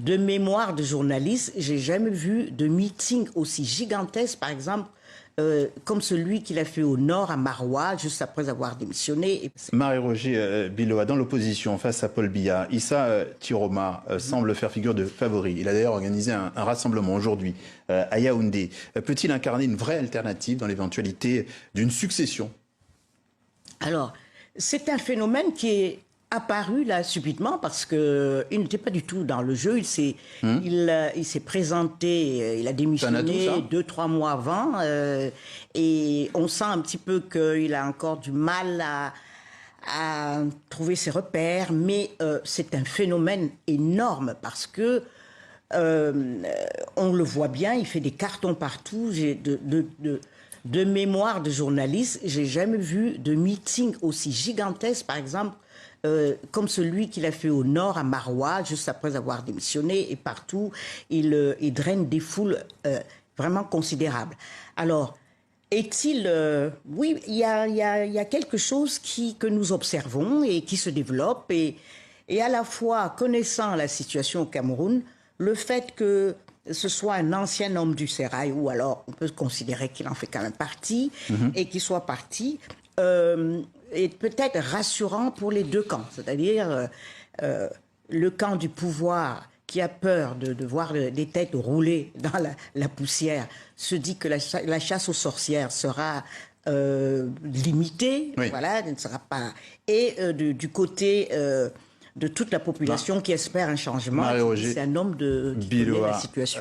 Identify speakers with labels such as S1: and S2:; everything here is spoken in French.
S1: de mémoire de journaliste, j'ai jamais vu de meeting aussi gigantesque, par exemple, comme celui qu'il a fait au Nord, à Maroua, juste après avoir démissionné.
S2: Marie-Roger Biloa, dans l'opposition face à Paul Biya, Issa Tiroma semble faire figure de favori. Il a d'ailleurs organisé un rassemblement aujourd'hui à Yaoundé. Peut-il incarner une vraie alternative dans l'éventualité d'une succession?
S1: Alors, c'est un phénomène qui est apparu là subitement parce que il n'était pas du tout dans le jeu. Il s'est présenté, il a démissionné 2-3 mois avant, et on sent un petit peu qu'il a encore du mal à trouver ses repères, mais c'est un phénomène énorme parce que on le voit bien, il fait des cartons partout. De mémoire de journaliste, j'ai jamais vu de meeting aussi gigantesque, par exemple, comme celui qu'il a fait au Nord, à Maroua, juste après avoir démissionné, et partout, il draine des foules vraiment considérables. Alors, est-il... oui, il y a quelque chose que nous observons et qui se développe, et à la fois, connaissant la situation au Cameroun, le fait que ce soit un ancien homme du sérail, ou alors on peut considérer qu'il en fait quand même partie, et qu'il soit parti, est peut-être rassurant pour les deux camps. C'est-à-dire le camp du pouvoir qui a peur de voir des têtes rouler dans la poussière, se dit que la chasse aux sorcières sera limitée, voilà, ne sera pas... Et du côté... de toute la population qui espère un changement. C'est un homme qui connaît la situation.